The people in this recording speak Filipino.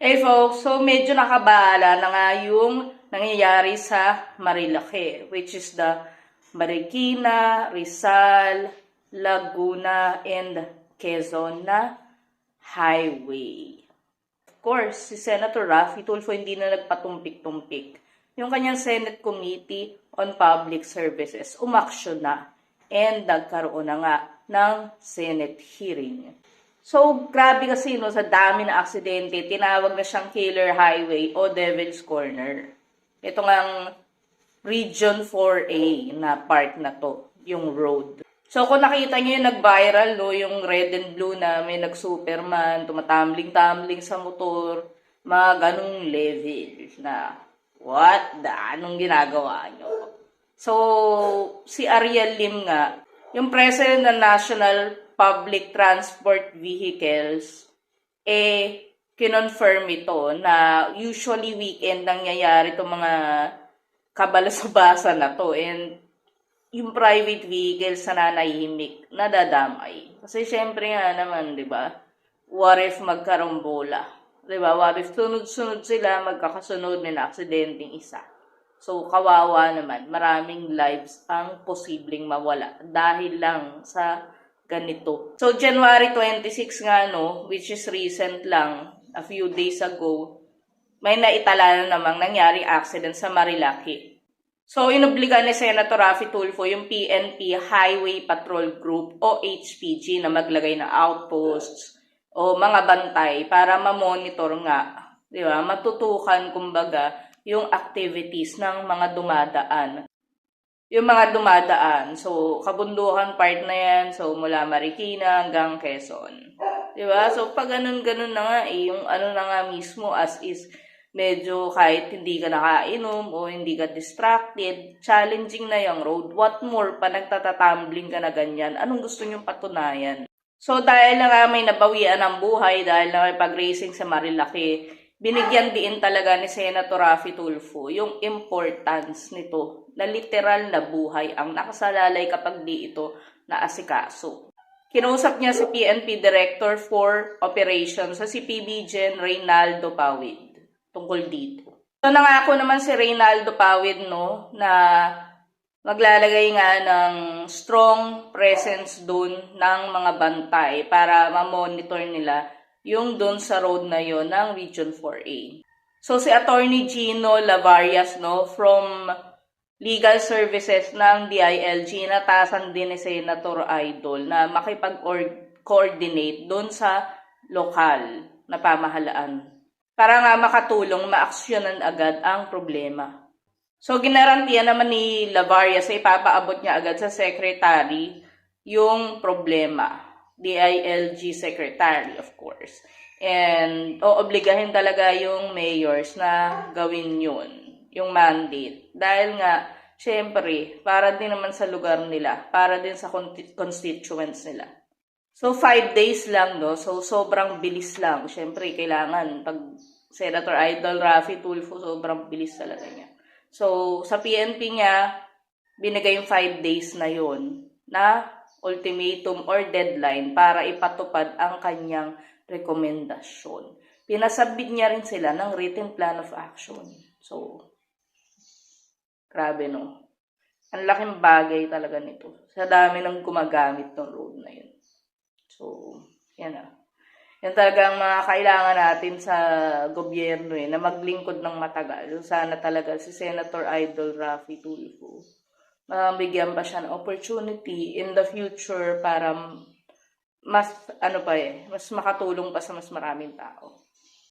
Hey folks, so medyo nakabahala na nga yung nangyayari sa Marilake, which is the Marikina, Rizal, Laguna, and Quezon na highway. Of course, si Senator Raffy Tulfo hindi na nagpatumpik-tumpik. Yung kanyang Senate Committee on Public Services, umaksyon na and nagkaroon na nga ng Senate hearing. So, grabe kasi no, sa dami na aksidente, tinawag na siyang Killer Highway o Devil's Corner. Ito ngang Region 4A na part na to, yung road. So, kung nakita nyo yung nag-viral, no, yung red and blue na may nag-Superman, tumatambling-tambling sa motor, mga ganong level na, what the, anong ginagawa nyo? So, si Ariel Lim nga, yung president ng National Public Transport Vehicles, kinonfirm ito na usually weekend nangyayari itong mga kabalasubasa na to. And yung private vehicles na nanahimik, nadadamay. Kasi syempre nga naman, di ba? What if magkarumbola? Di ba? What if sunod-sunod sila, magkakasunod na aksidenteng isa? So, kawawa naman. Maraming lives ang posibleng mawala dahil lang sa ganito. So, January 26 nga, no, which is recent lang, a few days ago, may naitala na namang nangyaring accident sa Marilake. So, inobliga ni Senator Raffy Tulfo yung PNP Highway Patrol Group o HPG na maglagay ng outposts o mga bantay para ma-monitor nga, di ba, matutukan kumbaga yung activities ng mga dumadaan. Yung mga dumadaan. So, kabundukan part na yan. So, mula Marikina hanggang Quezon. Diba? So, pag ganun-ganun na nga, yung ano na nga mismo as is, medyo kahit hindi ka nakainom o hindi ka distracted, challenging na yung road. What more pa nagtatatumbling ka na ganyan? Anong gusto nyong patunayan? So, dahil na nga may nabawian ng buhay, dahil na may pag-racing sa Marilake, binigyan din talaga ni Senator Raffy Tulfo yung importance nito na literal na buhay ang nakasalalay kapag di ito naasikaso. Kinausap niya si PNP Director for Operations sa si PB Gen Reynaldo Pawid tungkol dito. So nangako naman si Reynaldo Pawid no na maglalagay nga ng strong presence doon ng mga bantay para ma-monitor nila yung doon sa road na yon ng Region 4A. So si Attorney Gino Lavarias no from Legal Services ng DILG, natasan din ni Senator Idol na makipag-coordinate doon sa lokal na pamahalaan para nga makatulong maaksyonan agad ang problema. So, ginarantiya naman ni Lavarias sa ipapaabot niya agad sa secretary yung problema. DILG secretary, of course. And oobligahin talaga yung mayors na gawin yun, yung mandate. Dahil nga, syempre, para din naman sa lugar nila, para din sa constituents nila. So, 5 days lang, no? So, sobrang bilis lang. Syempre, kailangan, pag Senator Idol Raffy Tulfo, sobrang bilis talaga niya. So, sa PNP niya, binigay yung 5 days na yon na ultimatum or deadline para ipatupad ang kanyang rekomendasyon. Pinasabit niya rin sila ng written plan of action. So, grabe no. Ang laking bagay talaga nito. Sa dami ng gumagamit ng road na yun. So, yan na. Yan talaga ang mga kailangan natin sa gobyerno na maglingkod ng matagal. Sana talaga si Senator Idol Raffy Tulfo mabigyan pa siya ng opportunity in the future para mas, mas makatulong pa sa mas maraming tao.